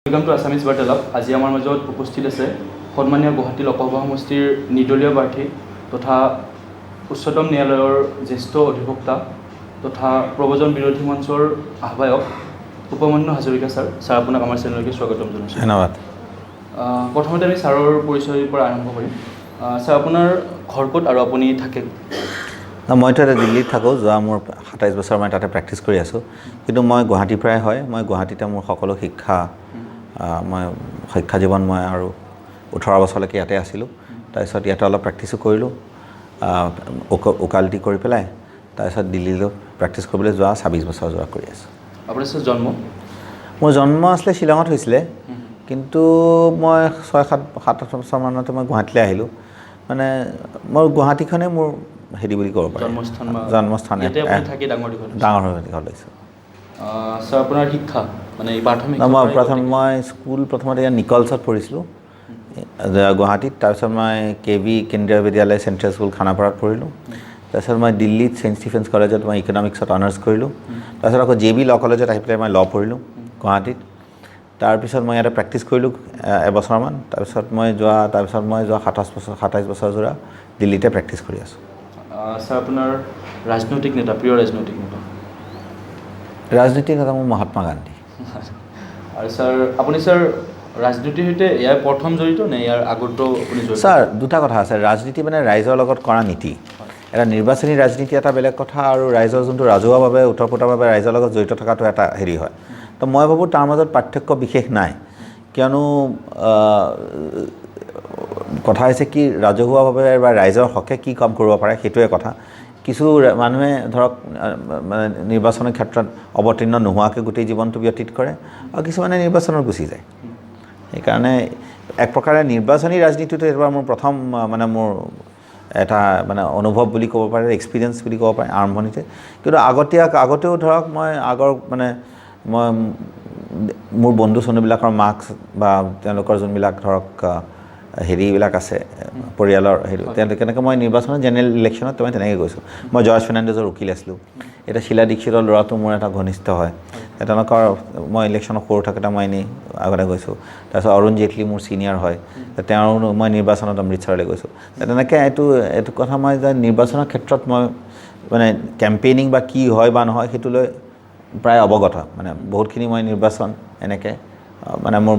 Welcome to Assamese বাৰ্তালাপ। আজি আমাৰ মাজত উপস্থিত আছে সন্মানীয় গুৱাহাটী লোকসভা সমষ্টিৰ নিৰ্দলীয় প্ৰাৰ্থী তথা উচ্চতম ন্যায়ালয়ৰ জ্যেষ্ঠ অধিবক্তা তথা প্ৰব্ৰজন বিৰোধী মঞ্চৰ আহ্বায়ক উপমন্যু হাজৰিকা ছাৰ। ছাৰ, আপোনাক আমাৰ চেনেললৈকে স্বাগতম জনাইছোঁ। ধন্যবাদ। প্ৰথমতে আমি ছাৰৰ পৰিচয়ৰ পৰা আৰম্ভ কৰিম। ছাৰ, আপোনাৰ ঘৰ ক'ত আৰু আপুনি থাকে? মইতো এতিয়া দিল্লীত থাকোঁ। যোৱা মোৰ 27 বছৰ মই তাতে প্ৰেক্টিছ কৰি আছোঁ, কিন্তু মই গুৱাহাটীৰ পৰাই হয়। মই গুৱাহাটীতে মোৰ সকলো শিক্ষা জীৱন মই আৰু 18 বছৰলৈকে ইয়াতে আছিলোঁ। তাৰপিছত ইয়াতে অলপ প্ৰেক্টিছো কৰিলোঁ, ওকালতি কৰি পেলাই। তাৰপিছত দিল্লীলৈ প্ৰেক্টিছ কৰিবলৈ যোৱা 26 বছৰ যোৱা কৰি আছোঁ। আপোনাৰ জন্ম? মোৰ জন্ম আছিলে শ্বিলঙত হৈছিলে, কিন্তু মই 6-7 বছৰমানতে মই গুৱাহাটীলৈ আহিলোঁ। মানে মোৰ গুৱাহাটীখনেই মোৰ হেৰি বুলি ক'ব পাৰি, জন্মস্থান। ডাঙৰ হৈ দীঘল হৈছোঁ। ছাৰ, আপোনাৰ শিক্ষা মানে প্ৰাথমিক? মই স্কুল প্ৰথমতে ইয়াত নিকলছত পঢ়িছিলোঁ গুৱাহাটীত। তাৰপিছত মই KV কেন্দ্ৰীয় বিদ্যালয় চেণ্ট্ৰেল স্কুল খানাপাৰাত পঢ়িলোঁ। তাৰপিছত মই দিল্লীত ছেইণ্ট ষ্টিফেন্স কলেজত মই ইকনমিক্সত অনাৰ্ছ কৰিলোঁ। তাৰপিছত আকৌ JB ল কলেজত আহি পেলাই মই ল পঢ়িলোঁ গুৱাহাটীত। তাৰপিছত মই ইয়াতে প্ৰেক্টিছ কৰিলোঁ এবছৰমান। তাৰপিছত মই যোৱা 27 বছৰ যোৰা দিল্লীতে প্ৰেক্টিছ কৰি আছোঁ। ছাৰ, আপোনাৰ ৰাজনৈতিক নেতা, প্ৰিয় ৰাজনৈতিক নেতা? ৰাজনীতিক নেতা মোৰ মহাত্মা গান্ধী। আৰু ছাৰ, আপুনি ৰাজনীতিৰ সৈতে ইয়াৰ প্ৰথম জড়িত নে ইয়াৰ আগতো আপুনি জড়িত? ছাৰ, দুটা কথা আছে। ৰাজনীতি মানে ৰাইজৰ লগত কৰা নীতি। এটা নিৰ্বাচনী ৰাজনীতি এটা বেলেগ কথা, আৰু ৰাইজৰ যোনটো ৰাজহুৱাভাৱে ওতঃপ্ৰোতভাৱে ৰাইজৰ লগত জড়িত থকাটো এটা হেৰি হয়। তো মই ভাবোঁ তাৰ মাজত পাৰ্থক্য বিশেষ নাই, কিয়নো কথা হৈছে কি, ৰাজহুৱাভাৱে বা ৰাইজৰ হকে কি কাম কৰিব পাৰে সেইটোৱে কথা। কিছু মানুহে ধৰক মানে নিৰ্বাচনৰ ক্ষেত্ৰত অৱতীৰ্ণ নোহোৱাকৈ গোটেই জীৱনটো ব্যতীত কৰে, আৰু কিছুমানে নিৰ্বাচনত গুচি যায়। সেইকাৰণে এক প্ৰকাৰে নিৰ্বাচনী ৰাজনীতিটো এবাৰ মোৰ প্ৰথম মোৰ এটা অনুভৱ বুলি ক'ব পাৰে, এক্সপিৰিয়েঞ্চ বুলি ক'ব পাৰে আৰম্ভণিতে। কিন্তু আগতেও ধৰক মই মোৰ বন্ধু চন্ধুবিলাকৰ মাৰ্কছ বা তেওঁলোকৰ যোনবিলাক ধৰক হেৰিবিলাক আছে পৰিয়ালৰ তেনেকৈ মই নিৰ্বাচনত জেনেৰেল ইলেকশ্যনত তেনেকৈ গৈছোঁ। মই জৰ্জ ফাৰ্ণাণ্ডেজৰ উকিল আছিলোঁ। এতিয়া শীলা দীক্ষিতৰ ল'ৰাটো মোৰ এটা ঘনিষ্ঠ হয়। তেওঁলোকৰ মই ইলেকশ্যনত সৰু থাকোঁতে মই এনেই আগতে গৈছোঁ। তাৰপিছত অৰুণ জেটলী মোৰ ছিনিয়ৰ হয়, মই নিৰ্বাচনত অমৃতসৰলৈ গৈছোঁ। তেনেকৈ এইটো কথা মই যে নিৰ্বাচনৰ ক্ষেত্ৰত মই কেম্পেইনিং বা কি হয় বা নহয় সেইটো লৈ প্ৰায় অৱগত। বহুতখিনি মই নিৰ্বাচন এনেকৈ মোৰ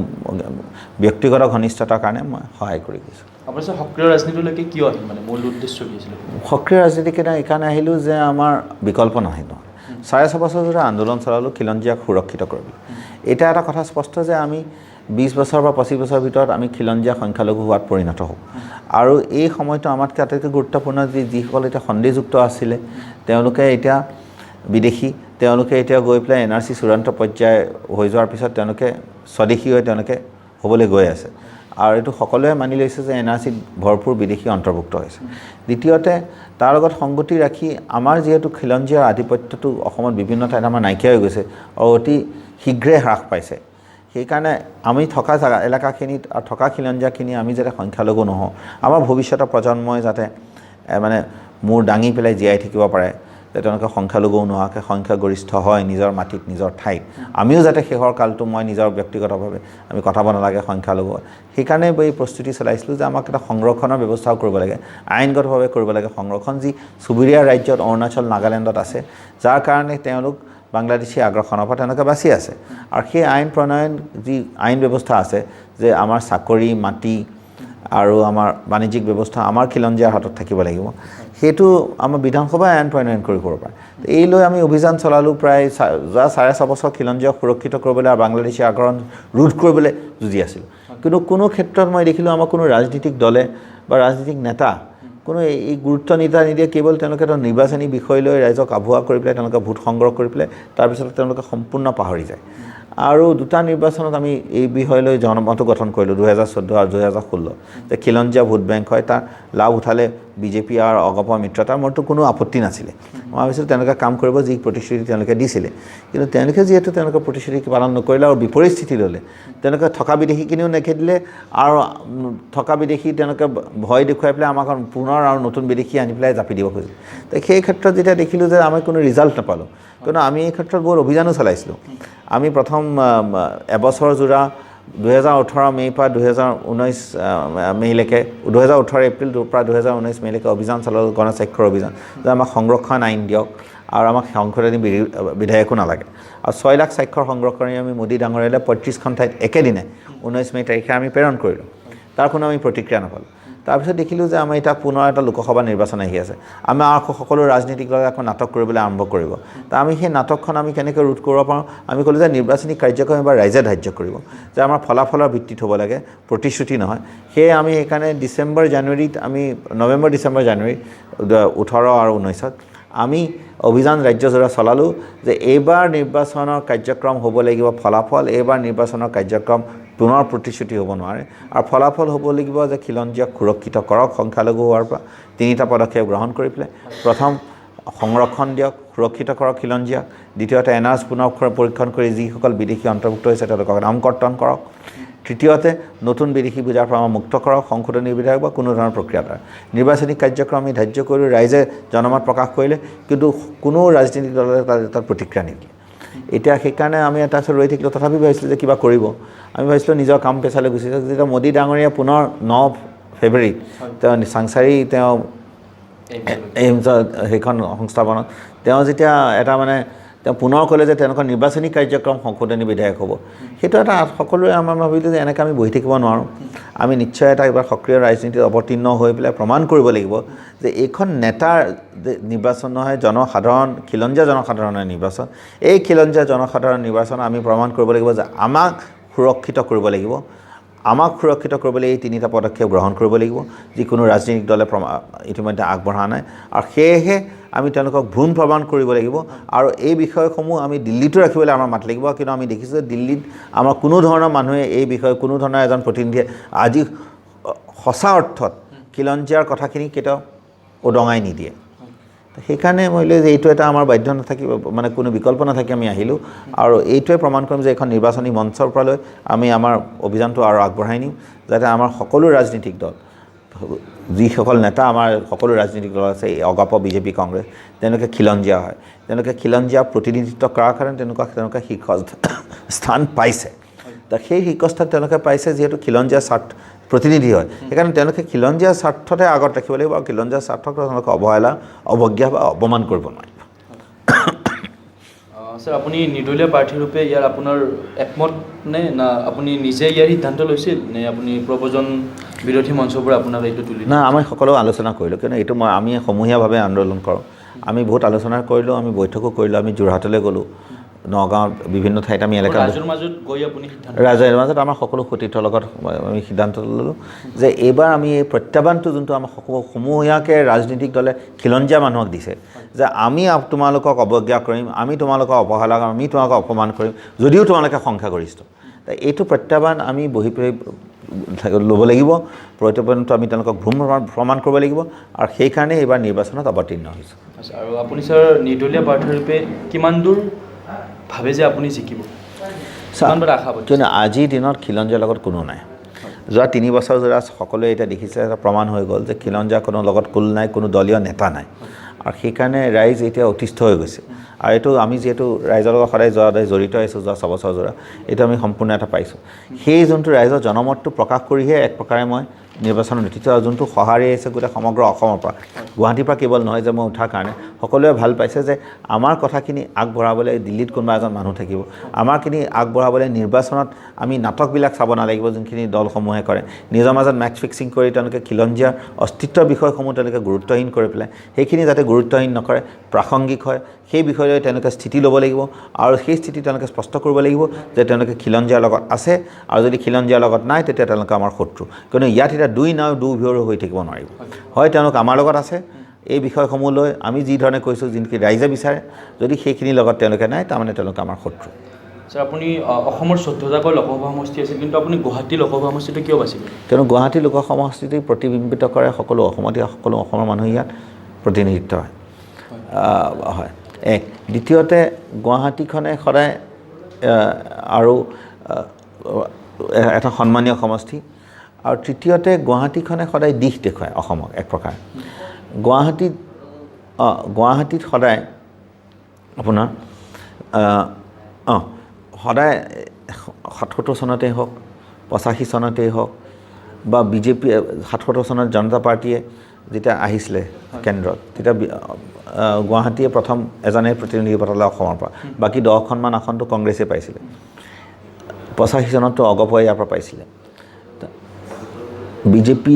ব্যক্তিগত ঘনিষ্ঠতাৰ কাৰণে মই সহায় কৰি গৈছোঁ। আপুনি সক্ৰিয় ৰাজনীতিলৈকে কিয় আহিল, মূল উদ্দেশ্য কি আছিলে? সক্ৰিয় ৰাজনীতি এইকাৰণে আহিলোঁ যে আমাৰ বিকল্প নহয়। 6.5 বছৰ ধৰি আন্দোলন চলালোঁ খিলঞ্জীয়াক সুৰক্ষিত কৰিবলৈ। এতিয়া এটা কথা স্পষ্ট যে আমি 20 বছৰ বা 25 বছৰৰ ভিতৰত আমি খিলঞ্জীয়া সংখ্যালঘু হোৱাত পৰিণত হ'ম। আৰু এই সময়টো আমাতকৈ আটাইতকৈ গুৰুত্বপূৰ্ণ যিসকল এতিয়া সন্দেহযুক্ত আছিলে তেওঁলোকে এতিয়া বিদেশী, তেওঁলোকে এতিয়া গৈ পেলাই NRC চূড়ান্ত পৰ্যায় হৈ যোৱাৰ পিছত তেওঁলোকে স্বদেশী হৈ তেওঁলোকে হ'বলৈ গৈ আছে। আৰু এইটো সকলোৱে মানি লৈছে যে NRCত ভৰপূৰ বিদেশী অন্তৰ্ভুক্ত হৈছে। দ্বিতীয়তে তাৰ লগত সংগতি ৰাখি আমাৰ যিহেতু খিলঞ্জীয়াৰ আধিপত্যটো অসমত বিভিন্ন ঠাইত আমাৰ নাইকিয়া হৈ গৈছে আৰু অতি শীঘ্ৰে হ্ৰাস পাইছে। সেইকাৰণে আমি থকা এলেকাখিনিত আৰু থকা খিলঞ্জীয়াখিনি আমি যাতে সংখ্যালঘু নহওঁ, আমাৰ ভৱিষ্যতৰ প্ৰজন্মই যাতে মূৰ দাঙি পেলাই জীয়াই থাকিব পাৰে, যে তেওঁলোকে সংখ্যালঘু নোহোৱাকৈ সংখ্যাগৰিষ্ঠ হয় নিজৰ মাটিত নিজৰ ঠাইত, আমিও যাতে শেষৰ কালটো মই নিজৰ ব্যক্তিগতভাৱে আমি কটাব নালাগে সংখ্যালঘু। সেইকাৰণে এই প্ৰস্তুতি চলাইছিলোঁ যে আমাক এটা সংৰক্ষণৰ ব্যৱস্থাও কৰিব লাগে, আইনগতভাৱে কৰিব লাগে সংৰক্ষণ, যি চুবুৰীয়া ৰাজ্যত অৰুণাচল নাগালেণ্ডত আছে, যাৰ কাৰণে তেওঁলোক বাংলাদেশী আগ্ৰাসনৰ পৰা তেওঁলোকে বাচি আছে। আৰু সেই আইন প্ৰণয়ন যি আইন ব্যৱস্থা আছে যে আমাৰ চাকৰি মাটি আৰু আমাৰ বাণিজ্যিক ব্যৱস্থা আমাৰ খিলঞ্জীয়াৰ হাতত থাকিব লাগিব, সেইটো আমাৰ বিধানসভাই আইন প্ৰণয়ন কৰিব পাৰে। এই লৈ আমি অভিযান চলালোঁ প্ৰায় যোৱা 6.5 বছৰ খিলঞ্জীয়াক সুৰক্ষিত কৰিবলৈ আৰু বাংলাদেশী আগ্ৰহণ ৰোধ কৰিবলৈ যুঁজি আছিলোঁ। কিন্তু কোনো ক্ষেত্ৰত মই দেখিলোঁ আমাৰ কোনো ৰাজনীতিক দলে বা ৰাজনীতিক নেতা কোনো এই গুৰুত্ব নিদিয়ে। কেৱল তেওঁলোকে নিৰ্বাচনী বিষয় লৈ ৰাইজক আভুৱা কৰি পেলাই তেওঁলোকে ভোট সংগ্ৰহ কৰি পেলাই তাৰপিছত তেওঁলোকে সম্পূৰ্ণ পাহৰি যায়। আৰু দুটা নিৰ্বাচনত আমি এই বিষয় লৈ জনমতো গঠন কৰিলোঁ 2014 আৰু 2016, যে খিলঞ্জীয়া ভোট বেংক হয়, তাৰ লাভ উঠালে বিজেপি আৰু অগপ মিত্ৰতাৰ মোৰতো কোনো আপত্তি নাছিলে। মই ভাবিছিলোঁ তেওঁলোকে কাম কৰিব যি প্ৰতিশ্ৰুতি তেওঁলোকে দিছিলে। কিন্তু তেওঁলোকে যিহেতু তেওঁলোকৰ প্ৰতিশ্ৰুতি পালন নকৰিলে আৰু বিপৰীত স্থিতি ল'লে, তেওঁলোকে থকা বিদেশীখিনিও নেখেদিলে আৰু থকা বিদেশী তেওঁলোকে ভয় দেখুৱাই পেলাই আমাক পুনৰ আৰু নতুন বিদেশী আনি পেলাই জাপি দিব খুজিলে। তো সেই ক্ষেত্ৰত যেতিয়া দেখিলোঁ যে আমি কোনো ৰিজাল্ট নাপালোঁ, কিন্তু আমি এই ক্ষেত্ৰত বহুত অভিযানো চলাইছিলোঁ। আমি প্ৰথম এবছৰ জোৰা 2018 মে'ৰ পৰা 2019 মে'লৈকে 2018 এপ্ৰিলৰ পৰা 2019 মে'লৈকে অভিযান চলালোঁ গণস্বাক্ষৰ অভিযান যে আমাক সংৰক্ষণ আইন দিয়ক আৰু আমাক সংশোধনী বিধেয়কো নালাগে আৰু 6 লাখ স্বাক্ষৰ সংগ্ৰহ কৰি আমি মোদী ডাঙৰীয়ালৈ 35খন ঠাইত একেদিনে 19 মে' তাৰিখে আমি প্ৰেৰণ কৰিলোঁ তাৰ কোনো আমি প্ৰতিক্ৰিয়া নাপালোঁ তাৰপিছত দেখিলোঁ যে আমাৰ এতিয়া পুনৰ এটা লোকসভা নিৰ্বাচন আহি আছে আমাৰ সকলো ৰাজনীতিক দলে আকৌ নাটক কৰিবলৈ আৰম্ভ কৰিব তা আমি সেই নাটকখন আমি কেনেকৈ ৰোধ কৰিব পাৰোঁ আমি ক'লোঁ যে নিৰ্বাচনী কাৰ্যক্ৰম এবাৰ ৰাইজে ধাৰ্য কৰিব যে আমাৰ ফলাফলৰ ভিত্তিত হ'ব লাগে প্ৰতিশ্ৰুতি নহয় সেয়ে আমি সেইকাৰণে নৱেম্বৰ ডিচেম্বৰ জানুৱাৰী 18 আৰু 19ত আমি অভিযান ৰাজ্যজোৰা চলালোঁ যে এইবাৰ নিৰ্বাচনৰ কাৰ্যক্ৰম হ'ব লাগিব ফলাফল এইবাৰ নিৰ্বাচনৰ কাৰ্যক্ৰম পুনৰ প্ৰতিশ্ৰুতি হ'ব নোৱাৰে আৰু ফলাফল হ'ব লাগিব যে খিলঞ্জীয়াক সুৰক্ষিত কৰক সংখ্যালঘু হোৱাৰ পৰা 3টা পদক্ষেপ গ্ৰহণ কৰি পেলাই প্ৰথম সংৰক্ষণ দিয়ক সুৰক্ষিত কৰক খিলঞ্জীয়াক দ্বিতীয়তে এনআৰচি পুনৰ পৰীক্ষণ কৰি যিসকল বিদেশী অন্তৰ্ভুক্ত হৈছে তেওঁলোকক নামকৰ্তন কৰক তৃতীয়তে নতুন বিদেশী বুজাৰ পৰা মুক্ত কৰক সংশোধনী বিধেয়ক বা কোনো ধৰণৰ প্ৰক্ৰিয়া দ্বাৰা নিৰ্বাচনী কাৰ্যক্ৰম আমি ধাৰ্য কৰিলোঁ ৰাইজে জনমত প্ৰকাশ কৰিলে কিন্তু কোনো ৰাজনৈতিক দলে তাত প্ৰতিক্ৰিয়া নিদিলে এতিয়া সেইকাৰণে আমি এটা ৰৈ থাকিলোঁ তথাপি ভাবিছিলোঁ যে কিবা কৰিব আমি ভাবিছিলোঁ নিজৰ কাম পেচালৈ গুচি যাওক যেতিয়া মোদী ডাঙৰীয়া পুনৰ 9 ফেব্ৰুৱাৰীত তেওঁ চাংচাৰী তেওঁ এইমছত সেইখন সংস্থাপনত তেওঁ যেতিয়া এটা তেওঁ পুনৰ ক'লে যে তেওঁলোকৰ নিৰ্বাচনী কাৰ্যক্ৰম সংশোধনী বিধেয়ক হ'ব সেইটো এটা সকলোৱে আমাৰ ভাবিলোঁ যে এনেকৈ আমি বহি থাকিব নোৱাৰোঁ আমি নিশ্চয় এটা এবাৰ সক্ৰিয় ৰাজনীতিত অৱতীৰ্ণ হৈ পেলাই প্ৰমাণ কৰিব লাগিব যে এইখন নেতাৰ নিৰ্বাচন নহয় জনসাধাৰণ খিলঞ্জীয়া জনসাধাৰণৰ নিৰ্বাচন এই খিলঞ্জীয়া জনসাধাৰণৰ নিৰ্বাচন আমি প্ৰমাণ কৰিব লাগিব যে আমাক সুৰক্ষিত কৰিব লাগিব আমাক সুৰক্ষিত কৰিবলৈ এই 3টা পদক্ষেপ গ্ৰহণ কৰিব লাগিব যিকোনো ৰাজনৈতিক দলে ইতিমধ্যে আগবঢ়া নাই আৰু সেয়েহে আমি তেওঁলোকক ভ্ৰূণ প্ৰমাণ কৰিব লাগিব আৰু এই বিষয়সমূহ আমি দিল্লীতো ৰাখিবলৈ আমাৰ মাত লাগিব কিন্তু আমি দেখিছোঁ যে দিল্লীত আমাৰ কোনো ধৰণৰ মানুহে এই বিষয়ে কোনো ধৰণৰ এজন প্ৰতিনিধিয়ে আজি সঁচা অৰ্থত খিলঞ্জীয়াৰ কথাখিনি কেতিয়াও উদঙাই নিদিয়ে সেইকাৰণে মই যে এইটো এটা আমাৰ বাধ্য নাথাকিব কোনো বিকল্প নাথাকি আমি আহিলোঁ আৰু এইটোৱে প্ৰমাণ কৰিম যে এখন নিৰ্বাচনী মঞ্চৰ পৰা লৈ আমি আমাৰ অভিযানটো আৰু আগবঢ়াই নিম যাতে আমাৰ সকলো ৰাজনৈতিক দল যিসকল নেতা আমাৰ সকলো ৰাজনৈতিক দল আছে অগপ বিজেপি কংগ্ৰেছ তেওঁলোকে খিলঞ্জীয়া হয় তেওঁলোকে খিলঞ্জীয়া প্ৰতিনিধিত্ব কৰাৰ কাৰণে তেওঁলোকে শীৰ্ষ স্থান পাইছে সেই শীৰ্ষস্থান তেওঁলোকে পাইছে যিহেতু খিলঞ্জীয়া প্ৰতিনিধি হয় সেইকাৰণে তেওঁলোকে খিলঞ্জীয়া স্বাৰ্থতে আগত ৰাখিব লাগিব আৰু খিলঞ্জীয়া স্বাৰ্থক তেওঁলোকে অৱহেলা অৱজ্ঞা বা অপমান কৰিব নোৱাৰিব স্যাৰ আপুনি নিৰ্দলীয় প্ৰাৰ্থীৰূপে ইয়াৰ আপোনাৰ একমত নে না আপুনি নিজে ইয়াৰ সিদ্ধান্ত লৈছিল নে আপুনি প্ৰব্ৰজন বিৰোধী মঞ্চৰ পৰা আপোনাক এইটো তুলি না আমি সকলো আলোচনা কৰিলোঁ কিয়নো এইটো আমি সমূহীয়াভাৱে আন্দোলন কৰোঁ আমি বহুত আলোচনা কৰিলোঁ আমি বৈঠকো কৰিলোঁ আমি যোৰহাটলৈ গ'লোঁ নগাঁৱত বিভিন্ন ঠাইত আমি এলেকা ৰাইজৰ মাজত গৈ আপুনি ৰাইজৰ মাজত আমাৰ সকলো সতীৰ্থৰ লগত আমি সিদ্ধান্ত ল'লোঁ যে এইবাৰ আমি এই প্ৰত্যাহ্বানটো যোনটো আমাৰ সমূহীয়াকৈ ৰাজনৈতিক দলে খিলঞ্জীয়া মানুহক দিছে যে আমি তোমালোকক অৱজ্ঞা কৰিম আমি তোমালোকক অৱহেলা কৰিম আমি তোমালোকক অপমান কৰিম যদিও তোমালোকে সংখ্যাগৰিষ্ঠ এইটো প্ৰত্যাহ্বান আমি বহি পেলাই ল'ব লাগিব প্ৰত্যাহ্বানটো আমি তেওঁলোকক ভ্ৰূণ প্ৰমাণ কৰিব লাগিব আৰু সেইকাৰণে এইবাৰ নিৰ্বাচনত অৱতীৰ্ণ হৈছোঁ আৰু আপুনি ছাৰ নিৰ্দলীয় প্ৰাৰ্থীৰূপে কিমান দূৰ ভাবে যে আপুনি জিকিব কিয়নো আজিৰ দিনত খিলঞ্জীয়াৰ লগত কোনো নাই যোৱা 3 বছৰ যোৰা সকলোৱে এতিয়া দেখিছে এটা প্ৰমাণ হৈ গ'ল যে খিলঞ্জীয়াৰ কোনো লগত কুল নাই কোনো দলীয় নেতা নাই আৰু সেইকাৰণে ৰাইজ এতিয়া অতিষ্ঠ হৈ গৈছে আৰু এইটো আমি যিহেতু ৰাইজৰ লগত সদায় জড়িত আছোঁ যোৱা 6 বছৰ যোৰা এইটো আমি সম্পূৰ্ণ এটা পাইছোঁ সেই যোনটো ৰাইজৰ জনমতটো প্ৰকাশ কৰিহে এক প্ৰকাৰে মই নিৰ্বাচনৰ নেতৃত্ব আৰু যোনটো সঁহাৰি আহিছে গোটেই সমগ্ৰ অসমৰ পৰা গুৱাহাটীৰ পৰা কেৱল নহয় যে মই উঠাৰ কাৰণে সকলোৱে ভাল পাইছে যে আমাৰ কথাখিনি আগবঢ়াবলৈ দিল্লীত কোনোবা এজন মানুহ থাকিব আমাৰখিনি আগবঢ়াবলৈ নিৰ্বাচনত আমি নাটকবিলাক চাব নালাগিব যোনখিনি দলসমূহে কৰে নিজৰ মাজত মেচ ফিক্সিং কৰি তেওঁলোকে খিলঞ্জীয়াৰ অস্তিত্বৰ বিষয়সমূহ তেওঁলোকে গুৰুত্বহীন কৰি পেলাই সেইখিনি যাতে গুৰুত্বহীন নকৰে প্ৰাসংগিক হয় সেই বিষয়লৈ তেওঁলোকে স্থিতি ল'ব লাগিব আৰু সেই স্থিতি তেওঁলোকে স্পষ্ট কৰিব লাগিব যে তেওঁলোকে খিলঞ্জীয়াৰ লগত আছে আৰু যদি খিলঞ্জীয়াৰ লগত নাই তেতিয়া তেওঁলোকে আমাৰ শত্ৰু কিয়নো ইয়াত এতিয়া দুই নাও দুৰ্ভৰ হৈ থাকিব নোৱাৰিব হয় তেওঁলোক আমাৰ লগত আছে এই বিষয়সমূহ লৈ আমি যি ধৰণে কৈছোঁ যিনকি ৰাইজে বিচাৰে যদি সেইখিনিৰ লগত তেওঁলোকে নাই তাৰমানে তেওঁলোকে আমাৰ শত্ৰু স্যাৰ আপুনি অসমৰ 14টাকৈ লোকসভা সমষ্টি আছে কিন্তু আপুনি গুৱাহাটী লোকসভা সমষ্টিটো কিয় বাচিলে কিয়নো গুৱাহাটী লোকসভা সমষ্টিটো প্ৰতিবিম্বিত কৰে সকলো অসমৰ মানুহ ইয়াত প্ৰতিনিধিত্ব হয় এক দ্বিতীয়তে গুৱাহাটীখনে সদায় আৰু এটা সন্মানীয় সমষ্টি আৰু তৃতীয়তে গুৱাহাটীখনে সদায় দিশ দেখুৱায় অসমক এক প্ৰকাৰ গুৱাহাটীত সদায় আপোনাৰ সদায় 77 চনতেই হওক 85 চনতেই হওক বা বিজেপি 77 চনত জনতা পাৰ্টীয়ে যেতিয়া আহিছিলে কেন্দ্ৰত তেতিয়া গুৱাহাটীয়ে প্ৰথম এজনে প্ৰতিনিধি পঠালে অসমৰ পৰা বাকী 10খনমান আসনটো কংগ্ৰেছে পাইছিলে 85 চনততো অগপই ইয়াৰ পৰা পাইছিলে বিজেপি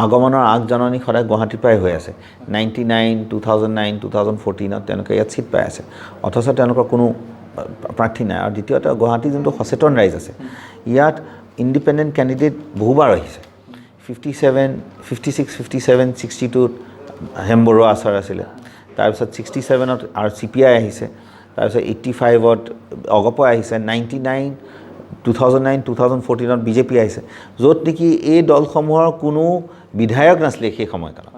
আগমনৰ আগজননী সদায় গুৱাহাটীৰ পৰাই হৈ আছে 99 2009 2014ত তেওঁলোকে ইয়াত চিট পাই আছে অথচ তেওঁলোকৰ কোনো প্ৰাৰ্থী নাই আৰু দ্বিতীয়তে গুৱাহাটী যোনটো সচেতন ৰাইজ আছে ইয়াত ইণ্ডিপেণ্ডেণ্ট কেণ্ডিডেট বহুবাৰ আহিছে 57 56 57 62ত হেম বৰুৱা আচাৰ আছিলে তাৰপিছত 67ত আৰু CPI আহিছে তাৰপিছত 85ত অগপই আহিছে 99 2009 2014ত বিজেপি আহিছে য'ত নেকি এই দলসমূহৰ কোনো বিধায়ক নাছিলে সেই সময়কালত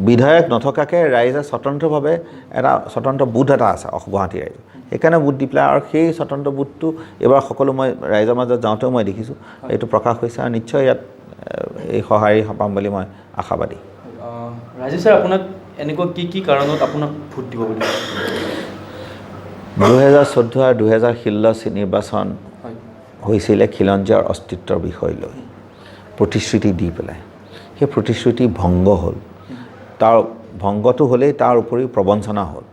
বিধায়ক নথকাকে ৰাইজে স্বতন্ত্ৰভাৱে এটা স্বতন্ত্ৰ বুথ এটা আছে গুৱাহাটী ৰাইজে সেইকাৰণে বুথ দি পেলাই আৰু সেই স্বতন্ত্ৰ বুথটো এবাৰ সকলো মই ৰাইজৰ মাজত যাওঁতেও মই দেখিছোঁ এইটো প্ৰকাশ হৈছে আৰু নিশ্চয় ইয়াত এই সঁহাৰি পাম বুলি মই আশাবাদী ৰাজীৱ ছাৰ আপোনাক এনেকুৱা কি কাৰণত আপোনাক ভোট দিব বুলি 2014 আৰু 2016 নিৰ্বাচন হৈছিলে খিলঞ্জীয়াৰ অস্তিত্বৰ বিষয় লৈ প্ৰতিশ্ৰুতি দি পেলাই সেই প্ৰতিশ্ৰুতি ভংগ হ'ল তাৰ ভংগটো হ'লেই তাৰ উপৰিও প্ৰবঞ্চনা হ'ল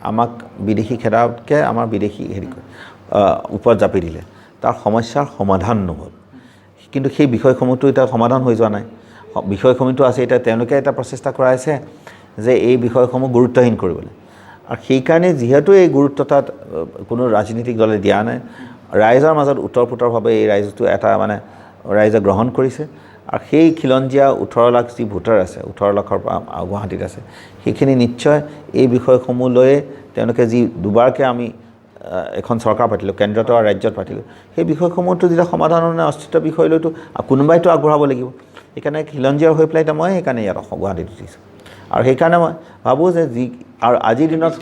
আমাক বিদেশী খেদাতকৈ আমাৰ বিদেশী ওপৰত জাপি দিলে তাৰ সমস্যাৰ সমাধান নহ'ল কিন্তু সেই বিষয়সমূহটো এতিয়া সমাধান হৈ যোৱা নাই বিষয়সমূহটো আছে এতিয়া তেওঁলোকে এটা প্ৰচেষ্টা কৰাইছে যে এই বিষয়সমূহ গুৰুত্বহীন কৰিবলৈ আৰু সেইকাৰণে যিহেতু এই গুৰুত্ব তাত কোনো ৰাজনীতিক দলে দিয়া নাই ৰাইজৰ মাজত উত্তৰ-পুতৰভাৱে এই ৰাইজটো এটা মানে ৰাইজে গ্ৰহণ কৰিছে আৰু সেই খিলঞ্জীয়া 18 লাখ যি ভোটাৰ আছে 18 লাখৰ পৰা গুৱাহাটীত আছে সেইখিনি নিশ্চয় এই বিষয়সমূহ লৈয়ে তেওঁলোকে যি দুবাৰকৈ আমি এখন চৰকাৰ পাতিলোঁ কেন্দ্ৰত আৰু ৰাজ্যত পাতিলোঁ সেই বিষয়সমূহটো যেতিয়া সমাধান নাই অস্তিত্বৰ বিষয় লৈতো কোনোবাইতো আগবঢ়াব লাগিব সেইকাৰণে খিলঞ্জীয়াৰ হৈ পেলাই এতিয়া মই সেইকাৰণে ইয়াত গুৱাহাটীত উঠিছোঁ আৰু সেইকাৰণে মই ভাবোঁ যে যি আৰু আজিৰ দিনত